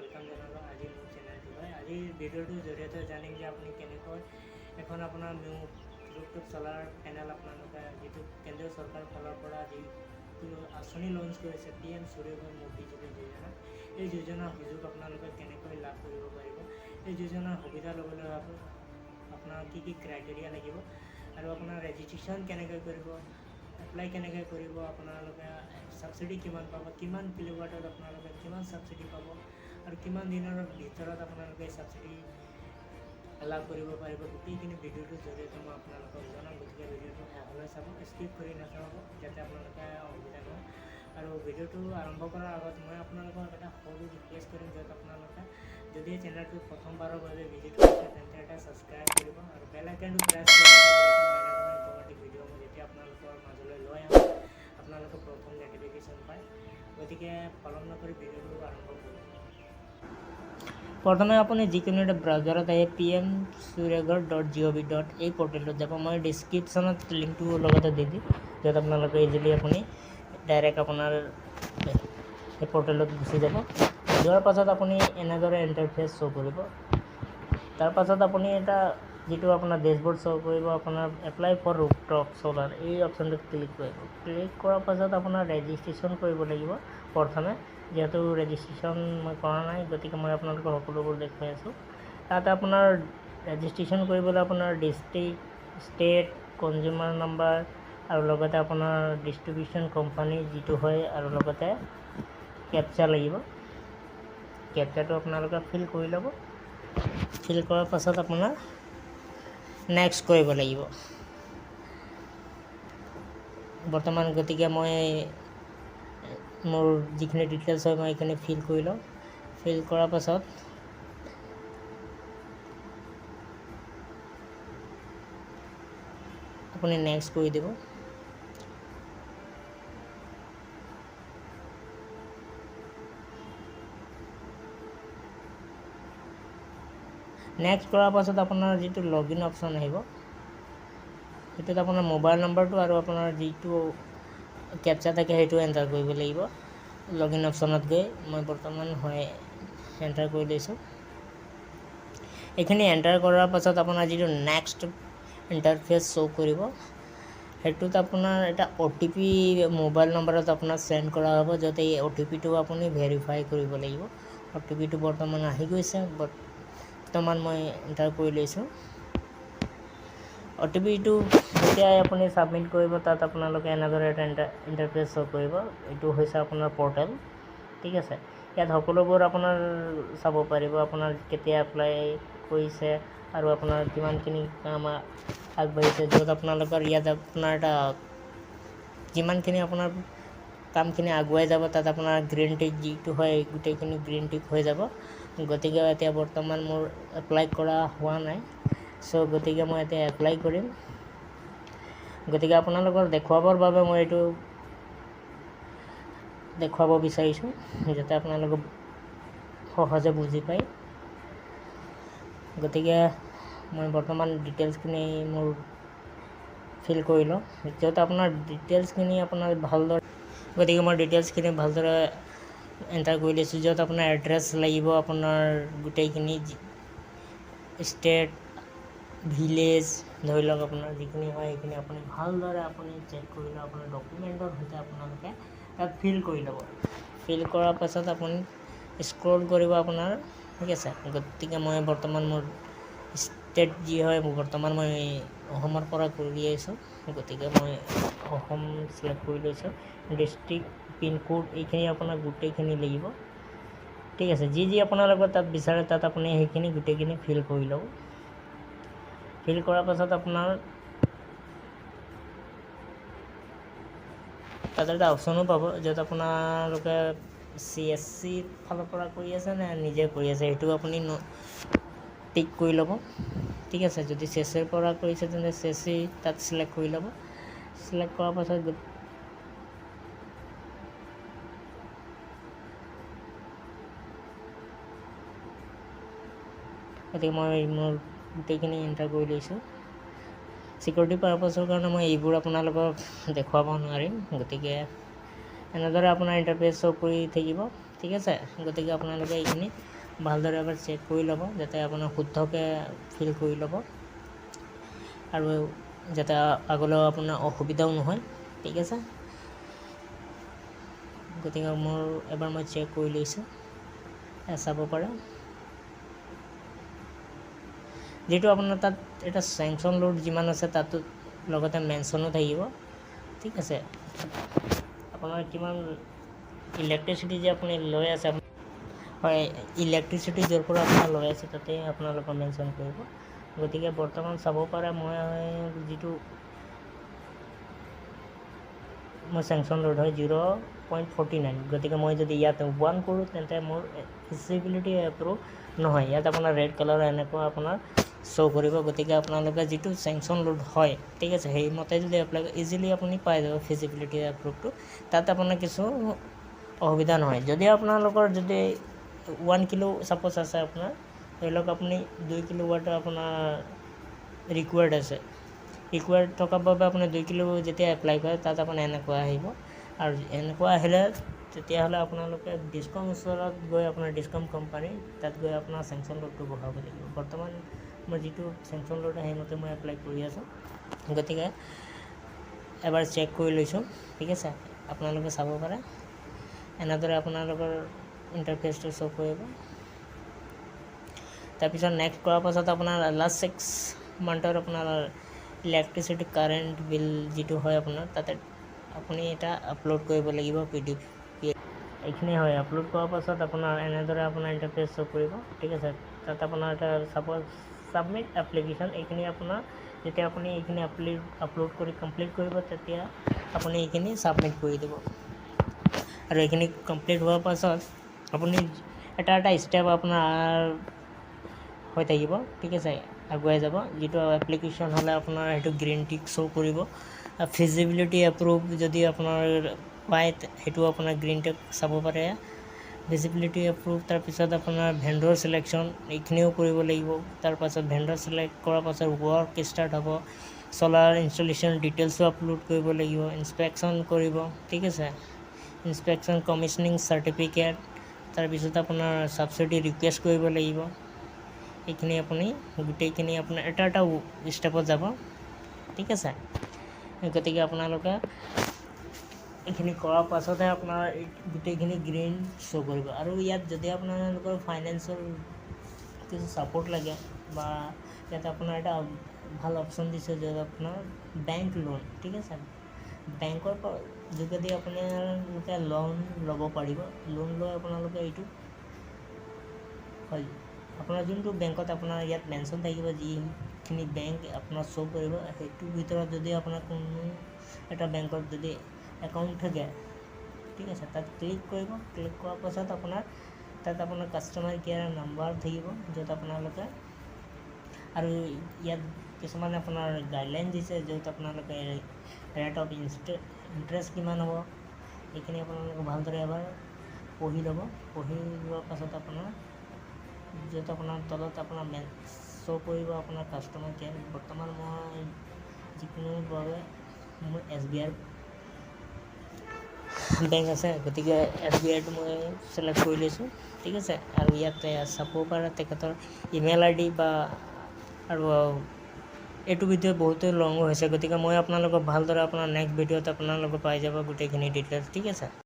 Welcome जनालो आज मोर channel आज video जरिए जानिम जे अपनी केनेक এখন আপোনাৰ ব্লুটুথ চলাৰ পেনেল আপোনালোকে যিটো কেন্দ্ৰীয় চৰকাৰ ফালৰ পৰা যিটো আঁচনি লঞ্চ কৰিছে PM সূৰ্যঘৰ মুক্তি যোজনা এই যোজনাৰ সুযোগ আপোনালোকে কেনেকৈ লাভ কৰিব পাৰিব এই যোজনাৰ সুবিধা ল'বলৈ আপোনাৰ কি ক্ৰাইটেৰিয়া লাগিব আৰু আপোনাৰ ৰেজিষ্ট্ৰেশ্যন কেনেকৈ কৰিব এপ্লাই কেনেকৈ কৰিব আপোনালোকে সাবসিডি কিমান পাব কিমান কিলোৱাটত আপোনালোকে কিমান সাবসিডি পাব আৰু কিমান দিনৰ ভিতৰত আপোনালোকে সাবসিডি লাভ কৰিব পাৰিব গোটেইখিনি ভিডিঅ'টোৰ জৰিয়তে মই আপোনালোকক জনাম গতিকে ভিডিঅ'টো শেষলৈ চাব স্কিপ কৰি নাচাব যাতে আপোনালোকে অসুবিধা নহয় আৰু ভিডিঅ'টো আৰম্ভ কৰাৰ আগত মই আপোনালোকক এটা সৰু ৰিকুৱেষ্ট কৰিম য'ত আপোনালোকে যদি চেনেলটো প্ৰথমবাৰৰ বাবে ভিজিট কৰিছে তেন্তে এটা ছাবস্ক্ৰাইব কৰিব আৰু বেল আইকনটো প্ৰেছ কৰিব ইনফৰ্মেটিভ ভিডিঅ' মই যেতিয়া আপোনালোকৰ মাজলৈ লৈ আহোঁ আপোনালোকে প্ৰথম ন'টিফিকেশ্যন পায় গতিকে পলম নকৰি ভিডিঅ'টো আৰম্ভ কৰিব प्रथम अपनी जिको एट ब्राउजारत pmsuryagarh.gov. এই পোর্টেলত যাব मैं डिस्क्रिप्शन लिंक तो दी दी जो अपना इजिली अपनी डायरेक्ट अपनार पोर्टेলত गुसि যাব যাৰ পাছত আপুনি এনেদৰে ইন্টাৰফেস শো কৰিব তাৰ পাছত আপুনি এটা যেটো আপোনাৰ ড্যাশবোৰ্ড শো কৰিব আপোনাৰ এপ্লাই ফৰ ৰুফটপ সোলাৰ এই অপশনটো ক্লিক কৰিব ক্লিক কৰাৰ পাছত আপোনাৰ ৰেজিষ্ট্ৰেচন কৰিব লাগিব প্ৰথমে যেহেতু ৰেজিষ্ট্ৰেচন মই কৰা নাই গতিকে মই আপোনালোকক সকলোবোৰ দেখাই আছো তাত আপোনাৰ ৰেজিষ্ট্ৰেচন কৰিবলৈ আপোনাৰ ডিস্ট্ৰিক্ট ষ্টেট কনজিউমাৰ নাম্বাৰ আৰু লগতে আপোনাৰ ডিস্ট্ৰিবিউশন কোম্পানী যেটো হয় আৰু লগতে ক্যাপচা লাগিব ক্যাপচাটো আপোনালোকে ফিল কৰি ল'ব ফিল কৰাৰ পাছত আপোনাৰ নেক্সট কৰিব লাগিব বৰ্তমান গতিকে মই मोर जिखिनि डिटेल्स है मैं ये फिल कर लो फिल करार पाছত अपनी नेक्स्ट कर দিব नेक्स्ट करार पाছত আপোনাৰ যেটো লগইন অপশন আহিব এটাত আপোনাৰ মোবাইল নাম্বাৰটো আৰু আপোনাৰ যেটো कैप्चा থাকে হেতু এন্টাৰ কৰিব লাগিব লগইন অপশনত গৈ মই বৰ্তমান হয় এন্টাৰ কৰি লৈছো এখানে এন্টাৰ কৰাৰ পাছত আপোনাৰ যেটো নেক্সট ইন্টাৰফেস শো কৰিব হেতুত আপোনাৰ এটা OTP মোবাইল নম্বৰত আপোনাৰ সেন্ড কৰা হ'ব যতে এই OTP টো আপুনি ভেৰিফাই কৰিব লাগিব OTP টো বৰ্তমান আহি গৈছে বৰ্তমান মই এন্টাৰ কৰি লৈছো OTP টো যেতিয়া আপুনি সাবমিট কৰিব তাত আপোনালোকে এনেদৰে এটা ইন্টাৰফেস শো কৰিব এটো হৈছে আপোনাৰ পোৰ্টেল ঠিক আছে ইয়াত সকলোবোৰ আপোনাৰ চাব পাৰিব আপোনাৰ কেতিয়া এপ্লাই কৰিছে আৰু আপোনাৰ কিমানখিনি কাম আগবাঢ়িছে যত আপোনালোকৰ ইয়াত আপোনাৰ এটা যিমানখিনি আপোনাৰ কামখিনি আগুৱাই যাব তাত আপোনাৰ গ্ৰীন টিক যেটো হয় গোটেইখিনি গ্ৰীন টিক হৈ যাব গতিকে এতিয়া বৰ্তমান মোৰ এপ্লাই কৰা হোৱা নাই সো গতিকে মই এতিয়া এপ্লাই কৰিম গতিকে আপোনালোকৰ দেখুৱাবৰ বাবে মই এটো দেখুৱাব বিচাৰিছো যাতে আপোনালোকে সহজে বুজি পায় গতিকে মই বৰ্তমান ডিটেইলছ খিনি মোৰ ফিল কৰিলো যত আপোনাৰ ডিটেইলছ খিনি আপোনাৰ ভালদৰে গতিকে মই ডিটেইলছ খিনি ভালদৰে এন্টাৰ কৰি লৈছো যত আপোনাৰ এড্ৰেছ লাগিব আপোনাৰ গোটেইখিনি ষ্টেট ভিলেজ ধৰি লওক আপোনাৰ যিখিনি হয় এইখিনি আপুনি ভালদৰে আপুনি চেক কৰি লওক আপোনাৰ ডকুমেন্টৰ সৈতে আপোনালোকে তাত ফিল কৰি ল'ব ফিল কৰাৰ পাছত আপুনি স্ক্ৰল কৰিব আপোনাৰ ঠিক আছে গতিকে মই বৰ্তমান মোৰ ষ্টেট যি হয় বৰ্তমান মই অসমৰ পৰা কৰি আছো গতিকে মই অসম সিলেক্ট কৰি লৈছো ডিস্ট্ৰিক্ট পিন কোড এইখিনি আপোনাৰ গোটেইখিনি লাগিব ঠিক আছে যি আপোনালোকৰ তাত বিচাৰে তাত আপুনি সেইখিনি গোটেইখিনি ফিল কৰি ল'ব ফিল কৰাৰ পাছত আপোনাৰ তাত এটা অপশনো পাব যত আপোনালোকে CSC ফালৰ পৰা কৰি আছে নে নিজে কৰি আছে এটো আপুনি টিক কৰি ল'ব ঠিক আছে যদি CSC ৰ পৰা কৰিছে তেনে CSC তাত সিলেক্ট কৰি ল'ব সিলেক্ট কৰাৰ পাছত গতিকে মই মোৰ গোটেইখিনি এন্টাৰ কৰি লৈছো সিকিউৰিটি পাৰপাসৰ কাৰণে মই এইবোৰ আপোনালোকক দেখুৱাব নোৱাৰিম গতিকে এনেদৰে আপোনাৰ ইন্টাৰফেস শো কৰি থাকিব ঠিক আছে। গতিকে আপোনালোকে এইখিনি ভালদৰে এবাৰ চেক কৰি ল'ব, যাতে আপোনাৰ শুদ্ধকৈ ফিল কৰি ল'ব আৰু যাতে আগলৈও আপোনাৰ অসুবিধাও নহয়, ঠিক আছে। গতিকে এবাৰ মই চেক কৰি লৈছোঁ, চাব পাৰে। যিটো আপোনাৰ তাত এটা চেংচন লোড যিমান আছে তাতো লগতে মেনশ্যনো থাকিব, ঠিক আছে। আপোনাৰ কিমান ইলেক্ট্ৰিচিটি যে আপুনি লৈ আছে, হয়, ইলেক্ট্ৰিচিটি য'ৰ পৰা আপোনাৰ লৈ আছে তাতে আপোনালোকৰ মেনশ্যন কৰিব। গতিকে বৰ্তমান চাব পাৰে মই যিটো মোৰ চেংচন লোড হয় 0.49, গতিকে মই যদি ইয়াত 1 কৰোঁ তেন্তে মোৰ ফিজিবিলিটি এপ্ৰুভ নহয়। ইয়াত আপোনাৰ ৰেড কালাৰ এনেকুৱা আপোনাৰ শ্ব' কৰিব। গতিকে আপোনালোকে যিটো চেংচন লোড হয়, ঠিক আছে, সেইমতে যদি এপ্লাই ইজিলি আপুনি পাই যাব ফিজিবিলিটি এপ্ৰুভটো। তাত আপোনাৰ কিছু অসুবিধা নহয়। যদি আপোনালোকৰ যদি 1 কিলো ছাপ'জ আছে আপোনাৰ, ধৰি লওক আপুনি 2 কিলোৱাট আপোনাৰ ৰিকুৱাৰ্ড আছে, ৰিকুৱাৰ্ড থকাৰ বাবে আপুনি 2 কিলো যেতিয়া এপ্লাই কৰে তাত আপোনাৰ এনেকুৱা আহিব। আৰু এনেকুৱা আহিলে তেতিয়াহ'লে আপোনালোকে ডিছকম ওচৰত গৈ আপোনাৰ ডিছকম কোম্পানী তাত গৈ আপোনাৰ চেংচন লোডটো বঢ়াব লাগিব। বৰ্তমান মই যিটো চেংচন লোড সেইমতে মই এপ্লাই কৰি আছোঁ। গতিকে এবাৰ চেক কৰি লৈছোঁ, ঠিক আছে। আপোনালোকে চাব পাৰে এনেদৰে আপোনালোকৰ ইণ্টাৰফেচটো শ্ব' কৰিব। তাৰপিছত নেক্সট কৰাৰ পাছত আপোনাৰ লাষ্ট 6 মান্থৰ আপোনাৰ ইলেক্ট্ৰিচিটি কাৰেণ্ট বিল যিটো হয় আপোনাৰ তাতে আপুনি এটা আপলোড কৰিব লাগিব PDF। এইখিনি হয়, আপলোড কৰাৰ পাছত আপোনাৰ এনেদৰে আপোনাৰ ইণ্টাৰফেচ শ্ব' কৰিব, ঠিক আছে। তাত আপোনাৰ এটা ছাপ'জ ছাবমিট এপ্লিকেশ্যন, এইখিনি আপোনাৰ যেতিয়া আপুনি এইখিনি আপলোড কৰি কমপ্লিট কৰিব তেতিয়া আপুনি এইখিনি ছাবমিট কৰি দিব। আৰু এইখিনি কমপ্লিট হোৱাৰ পাছত আপুনি এটা ষ্টেপ আপোনাৰ হৈ থাকিব, ঠিক আছে, আগুৱাই যাব। যিটো এপ্লিকেশ্যন হ'লে আপোনাৰ সেইটো গ্ৰীণ টিক শ্ব' কৰিব। ফিজিবিলিটি এপ্ৰুভ যদি আপোনাৰ পায় সেইটো আপোনাৰ গ্ৰীণ টিক চাব পাৰে। ভিজিবিলিটি এপ্ৰুভ, তাৰপিছত আপোনাৰ ভেণ্ডৰ চিলেকশ্যন এইখিনিও কৰিব লাগিব। তাৰপাছত ভেণ্ডৰ চিলেক্ট কৰাৰ পাছত ৱৰ্ক ষ্টাৰ্ট হ'ব। চলাৰ ইনষ্টলেশ্যন ডিটেইলছো আপলোড কৰিব লাগিব, ইনস্পেকশ্যন কৰিব, ঠিক আছে। ইনস্পেকশ্যন কমিছনিং চাৰ্টিফিকেট, তাৰপিছত আপোনাৰ ছাবচিডি ৰিকুৱেষ্ট কৰিব লাগিব। এইখিনি আপুনি গোটেইখিনি আপোনাৰ এটা ষ্টেপত যাব, ঠিক আছে। গতিকে আপোনালোকে এইখিনি কৰাৰ পাছতহে আপোনাৰ গোটেইখিনি গ্ৰীণ শ্ব' কৰিব। আৰু ইয়াত যদি আপোনালোকৰ ফাইনেন্সিয়েল কিছু ছাপোৰ্ট লাগে বা ইয়াত আপোনাৰ এটা ভাল অপশ্যন দিছে য'ত আপোনাৰ বেংক লোন, ঠিক আছে, বেংকৰ যোগেদি আপোনালোকে লোন ল'ব পাৰিব। লোন লৈ আপোনালোকে এইটো হয়, আপোনাৰ যোনটো বেংকত আপোনাৰ ইয়াত মেনশ্যন থাকিব যিখিনি বেংক আপোনাৰ শ্ব' কৰিব, সেইটোৰ ভিতৰত যদি আপোনাৰ কোনো এটা বেংকত যদি একাউণ্ট থাকে, ঠিক আছে, তাত ক্লিক কৰিব। ক্লিক কৰাৰ পাছত তাত আপোনাৰ কাষ্টমাৰ কেয়াৰ নাম্বাৰ থাকিব, য'ত আপোনালোকে আৰু ইয়াত কিছুমান আপোনাৰ গাইডলাইন দিছে য'ত আপোনালোকে ৰেট অফ ইণ্টাৰেষ্ট কিমান হ'ব এইখিনি আপোনালোকে ভালদৰে এবাৰ পঢ়ি ল'ব। পঢ়ি লোৱাৰ পাছত আপোনাৰ য'ত আপোনাৰ তলত আপোনাৰ শ্ব' কৰিব আপোনাৰ কাষ্টমাৰ কেয়াৰ। বৰ্তমান মই যিকোনো বাবে মোৰ SBI বেংক আছে, গতিকে SBIটো মই চিলেক্ট কৰি লৈছোঁ, ঠিক আছে। আৰু ইয়াতে চাব পাৰে তেখেতৰ ইমেইল ID বা আৰু এইটো ভিডিঅ' বহুতেই লং হৈছে, গতিকে মই আপোনালোকক ভালদৰে আপোনাৰ নেক্সট ভিডিঅ'ত আপোনালোকে পাই যাব গোটেইখিনি ডিটেইলছ, ঠিক আছে।